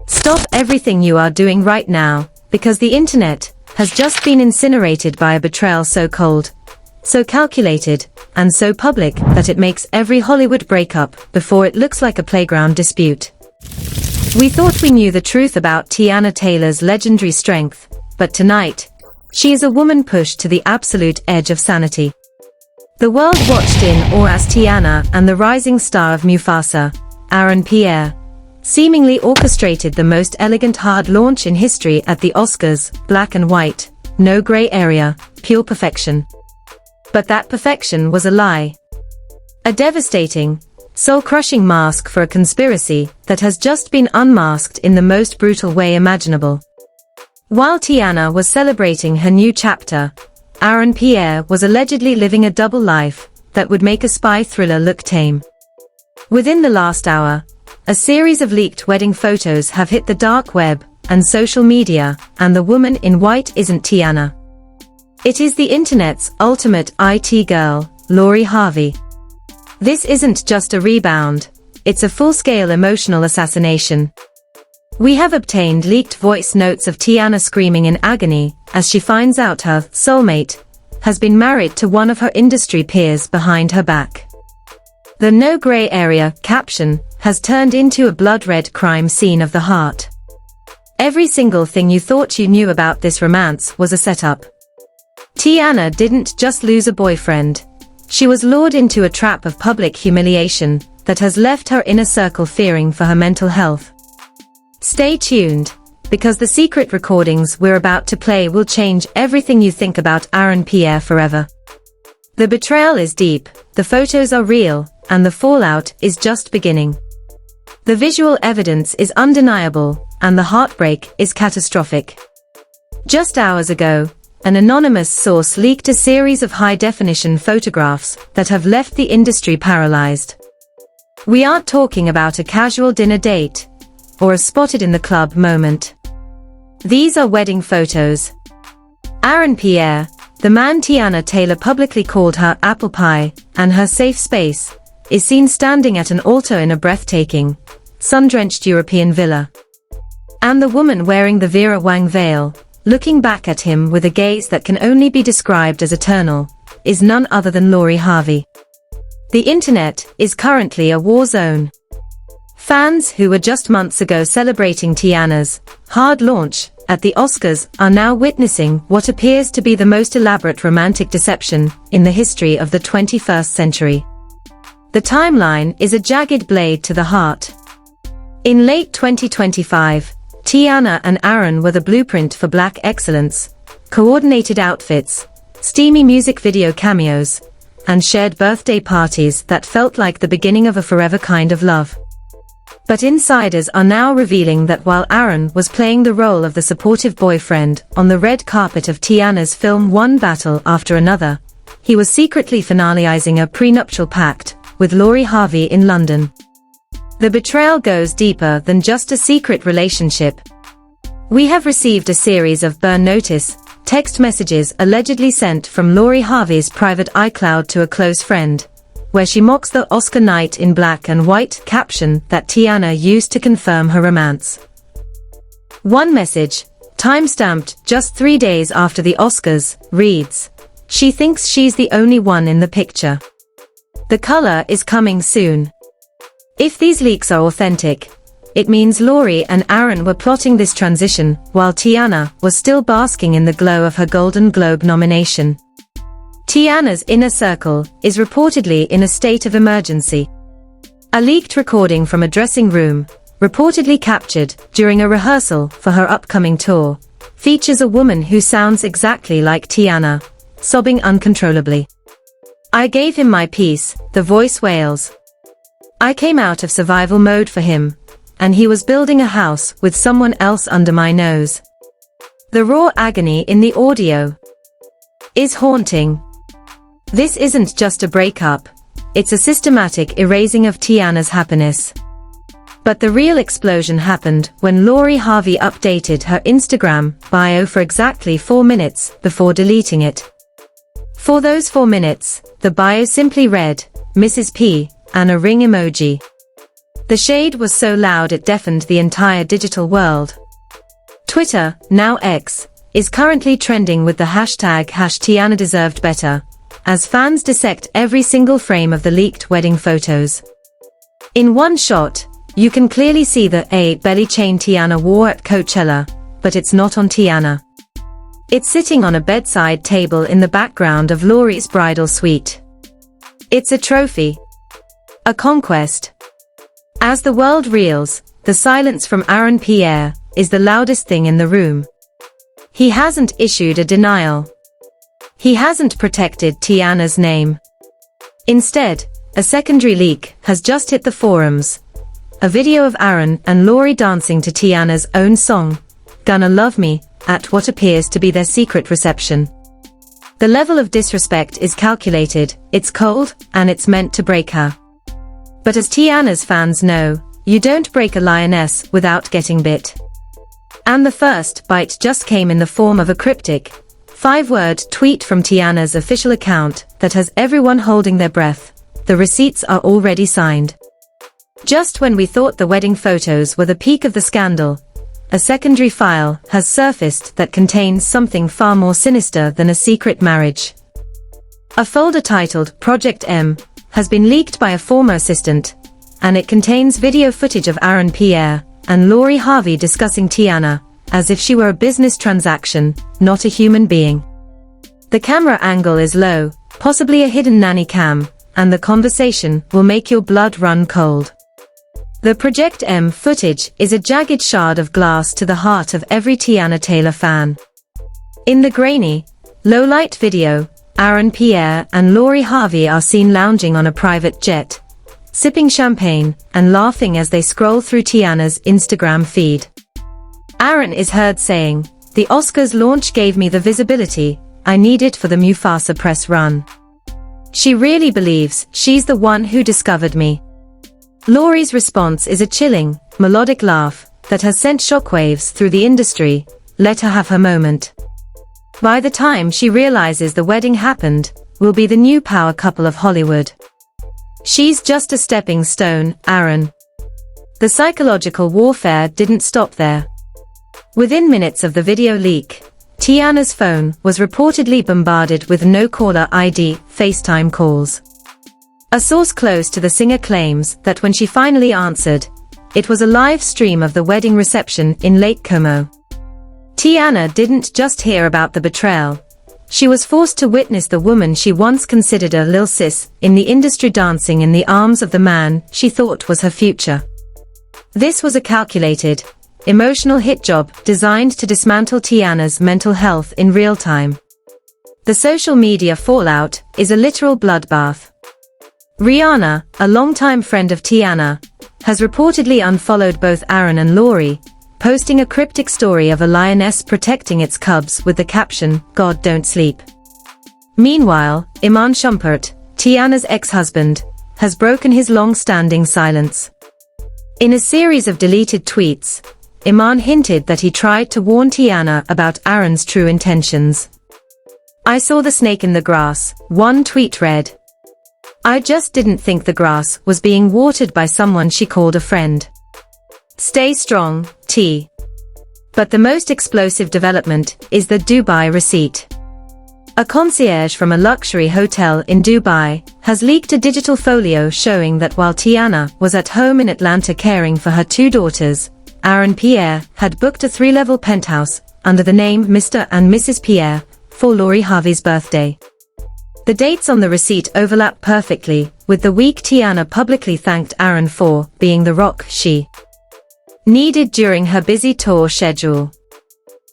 Stop everything you are doing right now, because the internet has just been incinerated by a betrayal so cold, so calculated, and so public that it makes every Hollywood breakup before it looks like a playground dispute. We thought we knew the truth about Teyana Taylor's legendary strength, but tonight, she is a woman pushed to the absolute edge of sanity. The world watched in awe as Teyana and the rising star of Mufasa, Pierre, seemingly orchestrated the most elegant hard launch in history at the Oscars, black and white, no gray area, pure perfection. But that perfection was a lie. A devastating, soul-crushing mask for a conspiracy that has just been unmasked in the most brutal way imaginable. While Teyana was celebrating her new chapter, Pierre was allegedly living a double life that would make a spy thriller look tame. Within the last hour, a series of leaked wedding photos have hit the dark web and social media, and the woman in white isn't Teyana. It is the internet's ultimate IT girl, Harvey. This isn't just a rebound, it's a full-scale emotional assassination. We have obtained leaked voice notes of Teyana screaming in agony as she finds out her soulmate has been married to one of her industry peers behind her back. The no gray area caption has turned into a blood-red crime scene of the heart. Every single thing you thought you knew about this romance was a setup. Teyana didn't just lose a boyfriend. She was lured into a trap of public humiliation that has left her inner circle fearing for her mental health. Stay tuned, because the secret recordings we're about to play will change everything you think about Pierre forever. The betrayal is deep, the photos are real, and the fallout is just beginning. The visual evidence is undeniable, and the heartbreak is catastrophic. Just hours ago, an anonymous source leaked a series of high-definition photographs that have left the industry paralyzed. We aren't talking about a casual dinner date, or a spotted in the club moment. These are wedding photos. Pierre, the man Teyana Taylor publicly called her apple pie, and her safe space, is seen standing at an altar in a breathtaking, sun-drenched European villa. And the woman wearing the Vera Wang veil, looking back at him with a gaze that can only be described as eternal, is none other than Harvey. The internet is currently a war zone. Fans who were just months ago celebrating Teyana's hard launch at the Oscars are now witnessing what appears to be the most elaborate romantic deception in the history of the 21st century. The timeline is a jagged blade to the heart. In late 2025, Teyana and Aaron were the blueprint for black excellence, coordinated outfits, steamy music video cameos, and shared birthday parties that felt like the beginning of a forever kind of love. But insiders are now revealing that while Aaron was playing the role of the supportive boyfriend on the red carpet of Teyana's film One Battle After Another, he was secretly finalizing a prenuptial pact with Harvey in London. The betrayal goes deeper than just a secret relationship. We have received a series of burn notice text messages allegedly sent from Harvey's private iCloud to a close friend, where she mocks the Oscar night in black and white caption that Teyana used to confirm her romance. One message, time-stamped just 3 days after the Oscars, reads, "She thinks she's the only one in the picture. The color is coming soon." If these leaks are authentic, it means Lori and Aaron were plotting this transition while Teyana was still basking in the glow of her Golden Globe nomination. Teyana's inner circle is reportedly in a state of emergency. A leaked recording from a dressing room, reportedly captured during a rehearsal for her upcoming tour, features a woman who sounds exactly like Teyana, sobbing uncontrollably. "I gave him my piece," the voice wails. "I came out of survival mode for him, and he was building a house with someone else under my nose." The raw agony in the audio is haunting. This isn't just a breakup, it's a systematic erasing of Teyana's happiness. But the real explosion happened when Harvey updated her Instagram bio for exactly 4 minutes before deleting it. For those 4 minutes, the bio simply read, "Mrs. P," and a ring emoji. The shade was so loud it deafened the entire digital world. Twitter, now X, is currently trending with the hashtag #Teyana deserved better, as fans dissect every single frame of the leaked wedding photos. In one shot, you can clearly see the belly chain Teyana wore at Coachella, but it's not on Teyana. It's sitting on a bedside table in the background of Lori's bridal suite. It's a trophy. A conquest. As the world reels, the silence from Pierre is the loudest thing in the room. He hasn't issued a denial. He hasn't protected Teyana's name. Instead, a secondary leak has just hit the forums. A video of Aaron and Lori dancing to Teyana's own song, Gonna Love Me, at what appears to be their secret reception. The level of disrespect is calculated, it's cold, and it's meant to break her. But as Teyana's fans know, you don't break a lioness without getting bit. And the first bite just came in the form of a cryptic, 5-word tweet from Teyana's official account that has everyone holding their breath. The receipts are already signed. Just when we thought the wedding photos were the peak of the scandal, a secondary file has surfaced that contains something far more sinister than a secret marriage. A folder titled Project M has been leaked by a former assistant, and it contains video footage of Pierre and Lori Harvey discussing Teyana, as if she were a business transaction, not a human being. The camera angle is low, possibly a hidden nanny cam, and the conversation will make your blood run cold. The Project M footage is a jagged shard of glass to the heart of every Teyana Taylor fan. In the grainy, low-light video, Pierre and Lori Harvey are seen lounging on a private jet, sipping champagne and laughing as they scroll through Teyana's Instagram feed. Aaron is heard saying, "The Oscars launch gave me the visibility I needed for the Mufasa press run. She really believes she's the one who discovered me." Lori's response is a chilling, melodic laugh that has sent shockwaves through the industry. Let her have her moment. By the time she realizes the wedding happened, will be the new power couple of Hollywood. She's just a stepping stone, Aaron. The psychological warfare didn't stop there. Within minutes of the video leak, Teyana's phone was reportedly bombarded with no-caller ID FaceTime calls. A source close to the singer claims that when she finally answered, it was a live stream of the wedding reception in Lake Como. Teyana didn't just hear about the betrayal. She was forced to witness the woman she once considered a lil sis in the industry dancing in the arms of the man she thought was her future. This was a calculated, emotional hit job designed to dismantle Teyana's mental health in real time. The social media fallout is a literal bloodbath. Rihanna, a longtime friend of Teyana, has reportedly unfollowed both Aaron and Lori, posting a cryptic story of a lioness protecting its cubs with the caption, "God don't sleep." Meanwhile, Iman Shumpert, Teyana's ex-husband, has broken his long-standing silence. In a series of deleted tweets, Iman hinted that he tried to warn Teyana about Aaron's true intentions. "I saw the snake in the grass," one tweet read. "I just didn't think the grass was being watered by someone she called a friend. Stay strong, T." But the most explosive development is the Dubai receipt. A concierge from a luxury hotel in Dubai has leaked a digital folio showing that while Teyana was at home in Atlanta caring for her 2 daughters, Pierre had booked a 3-level penthouse under the name Mr. and Mrs. Pierre for Lori Harvey's birthday. The dates on the receipt overlap perfectly with the week Teyana publicly thanked Aaron for being the rock she needed during her busy tour schedule.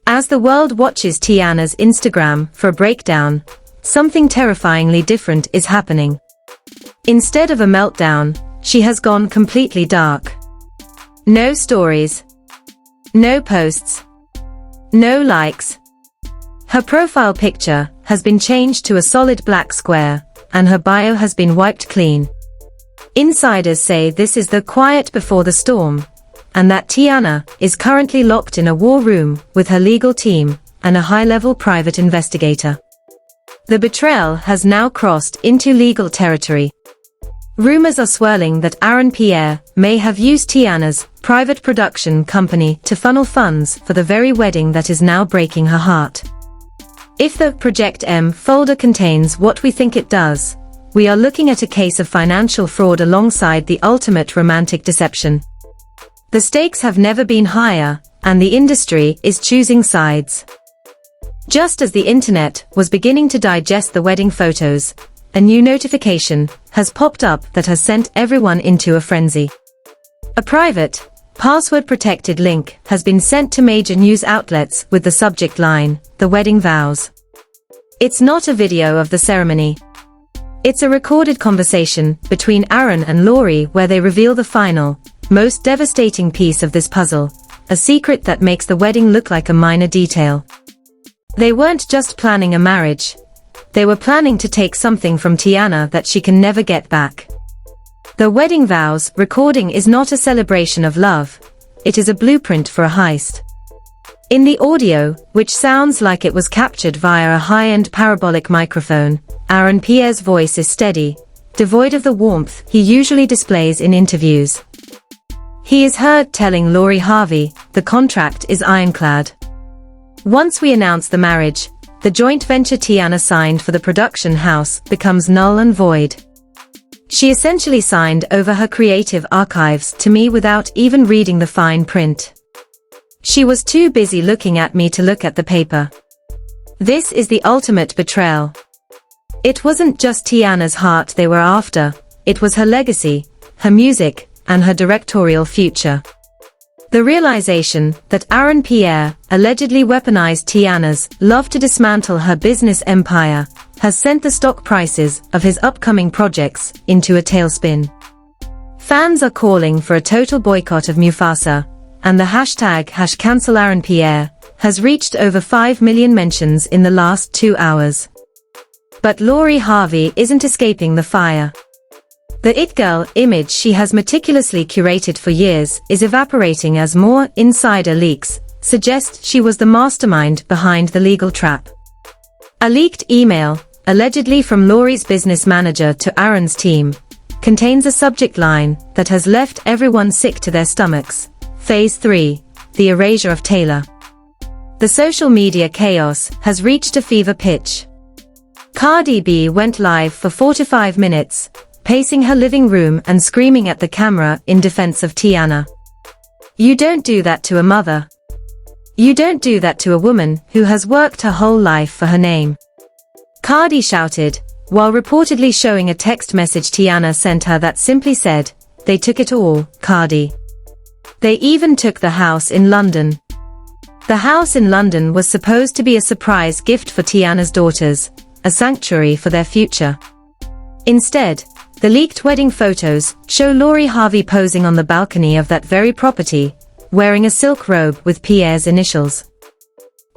As the world watches Teyana's Instagram for a breakdown, something terrifyingly different is happening. Instead of a meltdown, she has gone completely dark. No stories. No posts. No likes. Her profile picture has been changed to a solid black square, and her bio has been wiped clean. Insiders say this is the quiet before the storm, and that Teyana is currently locked in a war room with her legal team and a high-level private investigator. The betrayal has now crossed into legal territory. Rumors are swirling that Pierre may have used Teyana's private production company to funnel funds for the very wedding that is now breaking her heart. If the Project M folder contains what we think it does, we are looking at a case of financial fraud alongside the ultimate romantic deception. The stakes have never been higher, and the industry is choosing sides. Just as the internet was beginning to digest the wedding photos, a new notification has popped up that has sent everyone into a frenzy. A private, password-protected link has been sent to major news outlets with the subject line, "The Wedding Vows." It's not a video of the ceremony. It's a recorded conversation between Aaron and Lori where they reveal the final, most devastating piece of this puzzle, a secret that makes the wedding look like a minor detail. They weren't just planning a marriage. They were planning to take something from Teyana that she can never get back. The Wedding Vows recording is not a celebration of love. It is a blueprint for a heist. In the audio, which sounds like it was captured via a high-end parabolic microphone, Pierre's voice is steady, devoid of the warmth he usually displays in interviews. He is heard telling Lori Harvey, "The contract is ironclad. Once we announce the marriage, the joint venture Teyana signed for the production house becomes null and void. She essentially signed over her creative archives to me without even reading the fine print. She was too busy looking at me to look at the paper." This is the ultimate betrayal. It wasn't just Teyana's heart they were after, it was her legacy, her music, and her directorial future. The realization that Pierre allegedly weaponized Teyana's love to dismantle her business empire has sent the stock prices of his upcoming projects into a tailspin. Fans are calling for a total boycott of Mufasa, and the hashtag #CancelAaronPierre has reached over 5 million mentions in the last 2 hours. But Lori Harvey isn't escaping the fire. The It Girl image she has meticulously curated for years is evaporating as more insider leaks suggest she was the mastermind behind the legal trap. A leaked email, allegedly from Lori's business manager to Aaron's team, contains a subject line that has left everyone sick to their stomachs. Phase 3, the erasure of Taylor. The social media chaos has reached a fever pitch. Cardi B went live for 45 minutes, pacing her living room and screaming at the camera in defense of Teyana. "You don't do that to a mother. You don't do that to a woman who has worked her whole life for her name," Cardi shouted, while reportedly showing a text message Teyana sent her that simply said, "They took it all, Cardi. They even took the house in London." The house in London was supposed to be a surprise gift for Teyana's daughters, a sanctuary for their future. Instead, the leaked wedding photos show Lori Harvey posing on the balcony of that very property, wearing a silk robe with Pierre's initials.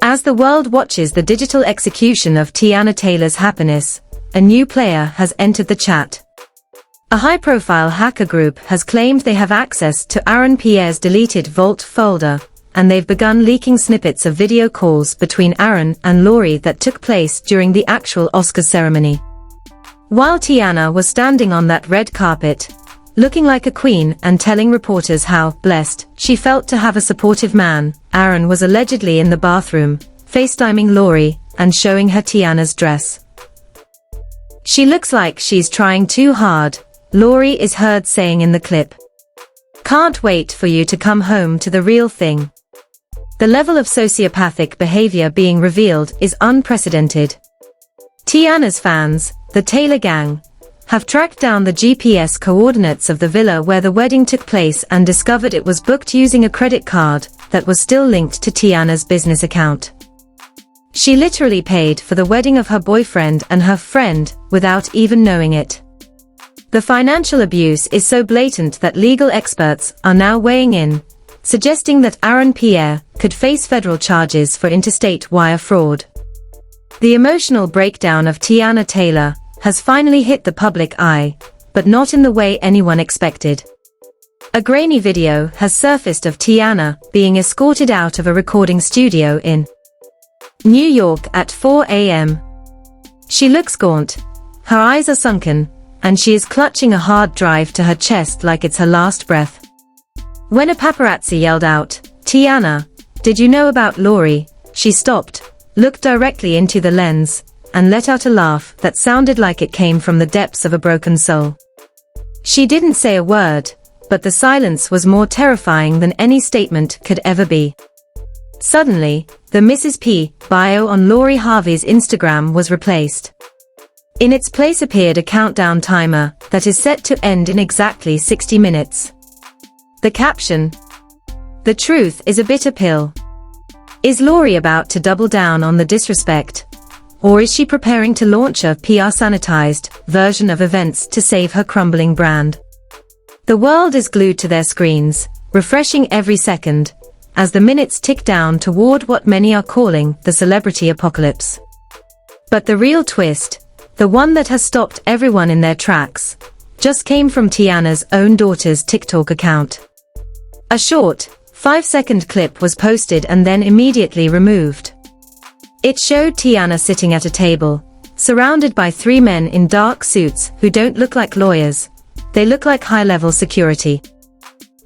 As the world watches the digital execution of Teyana Taylor's happiness, a new player has entered the chat. A high-profile hacker group has claimed they have access to Pierre's deleted Vault folder, and they've begun leaking snippets of video calls between Aaron and Lori that took place during the actual Oscars ceremony. While Teyana was standing on that red carpet, looking like a queen and telling reporters how blessed she felt to have a supportive man, Aaron was allegedly in the bathroom, FaceTiming Lori and showing her Teyana's dress. "She looks like she's trying too hard," Lori is heard saying in the clip. "Can't wait for you to come home to the real thing." The level of sociopathic behavior being revealed is unprecedented. Teyana's fans, the Taylor gang, have tracked down the GPS coordinates of the villa where the wedding took place and discovered it was booked using a credit card that was still linked to Teyana's business account. She literally paid for the wedding of her boyfriend and her friend without even knowing it. The financial abuse is so blatant that legal experts are now weighing in, suggesting that Pierre could face federal charges for interstate wire fraud. The emotional breakdown of Teyana Taylor has finally hit the public eye, but not in the way anyone expected. A grainy video has surfaced of Teyana being escorted out of a recording studio in New York at 4 a.m. She looks gaunt, her eyes are sunken, and she is clutching a hard drive to her chest like it's her last breath. When a paparazzi yelled out, "Teyana, did you know about Lori?" she stopped, looked directly into the lens, and let out a laugh that sounded like it came from the depths of a broken soul. She didn't say a word, but the silence was more terrifying than any statement could ever be. Suddenly, the Mrs. P bio on Lori Harvey's Instagram was replaced. In its place appeared a countdown timer that is set to end in exactly 60 minutes. The caption: "The truth is a bitter pill. Is Lori about to double down on the disrespect? Or is she preparing to launch a PR sanitized version of events to save her crumbling brand?" The world is glued to their screens, refreshing every second, as the minutes tick down toward what many are calling the celebrity apocalypse. But the real twist, the one that has stopped everyone in their tracks, just came from Teyana's own daughter's TikTok account. A short, 5-second clip was posted and then immediately removed. It showed Teyana sitting at a table, surrounded by 3 men in dark suits who don't look like lawyers, they look like high-level security.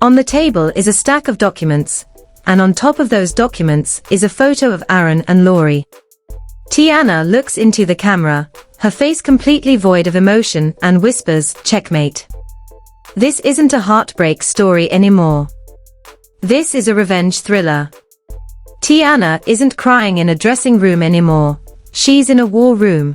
On the table is a stack of documents, and on top of those documents is a photo of Aaron and Lori. Teyana looks into the camera, her face completely void of emotion, and whispers, "Checkmate. This isn't a heartbreak story anymore. This is a revenge thriller." Teyana isn't crying in a dressing room anymore, she's in a war room.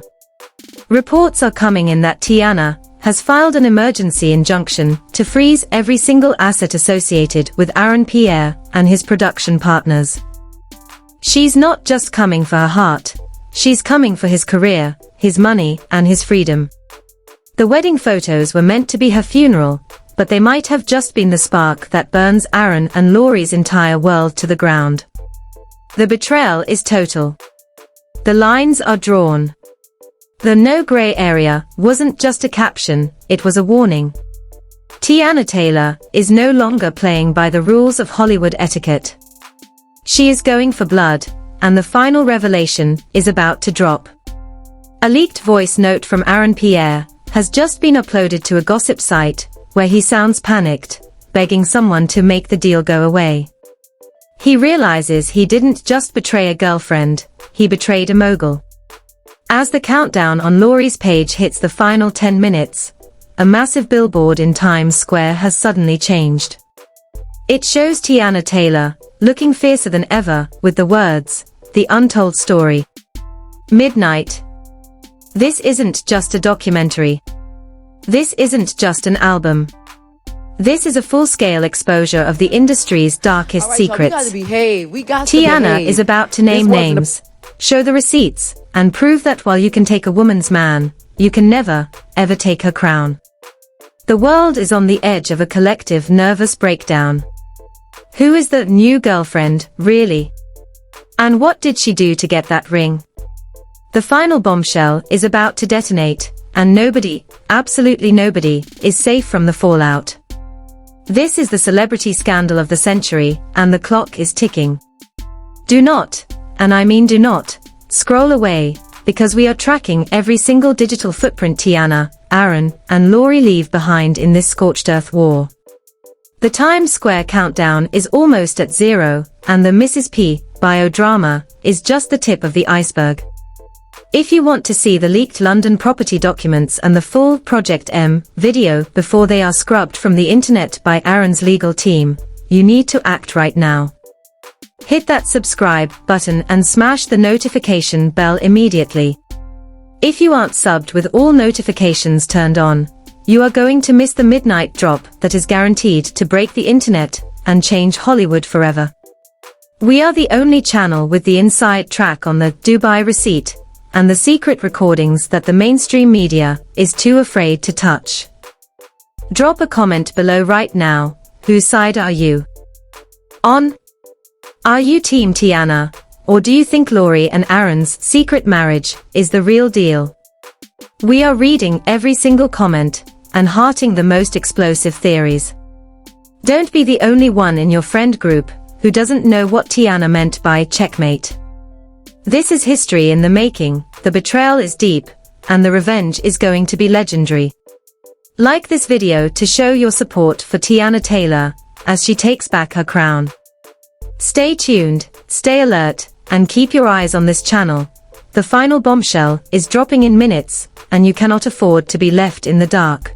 Reports are coming in that Teyana has filed an emergency injunction to freeze every single asset associated with Aaron Pierre and his production partners. She's not just coming for her heart, she's coming for his career, his money, and his freedom. The wedding photos were meant to be her funeral, but they might have just been the spark that burns Aaron and Lori's entire world to the ground. The betrayal is total. The lines are drawn. The no gray area wasn't just a caption, it was a warning. Teyana Taylor is no longer playing by the rules of Hollywood etiquette. She is going for blood, and the final revelation is about to drop. A leaked voice note from Aaron Pierre has just been uploaded to a gossip site, where he sounds panicked, begging someone to make the deal go away. He realizes he didn't just betray a girlfriend, he betrayed a mogul. As the countdown on Lori's page hits the final 10 minutes, a massive billboard in Times Square has suddenly changed. It shows Teyana Taylor, looking fiercer than ever, with the words, "The Untold Story. Midnight." This isn't just a documentary. This isn't just an album. This is a full-scale exposure of the industry's darkest secrets. Teyana is about to name names, show the receipts, and prove that while you can take a woman's man, you can never, ever take her crown. The world is on the edge of a collective nervous breakdown. Who is the new girlfriend, really? And what did she do to get that ring? The final bombshell is about to detonate, and nobody, absolutely nobody, is safe from the fallout. This is the celebrity scandal of the century, and the clock is ticking. Do not, and I mean do not, scroll away, because we are tracking every single digital footprint Teyana, Aaron, and Lori leave behind in this scorched earth war. The Times Square countdown is almost at 0, and the Mrs. P biodrama is just the tip of the iceberg. If you want to see the leaked London property documents and the full Project M video before they are scrubbed from the internet by Aaron's legal team, you need to act right now. Hit that subscribe button and smash the notification bell immediately. If you aren't subbed with all notifications turned on, you are going to miss the midnight drop that is guaranteed to break the internet and change Hollywood forever. We are the only channel with the inside track on the Dubai receipt and the secret recordings that the mainstream media is too afraid to touch. Drop a comment below right now. Whose side are you on? Are you Team Teyana, or do you think Lori and Aaron's secret marriage is the real deal? We are reading every single comment and hearting the most explosive theories. Don't be the only one in your friend group who doesn't know what Teyana meant by checkmate. This is history in the making, the betrayal is deep, and the revenge is going to be legendary. Like this video to show your support for Teyana Taylor, as she takes back her crown. Stay tuned, stay alert, and keep your eyes on this channel. The final bombshell is dropping in minutes, and you cannot afford to be left in the dark.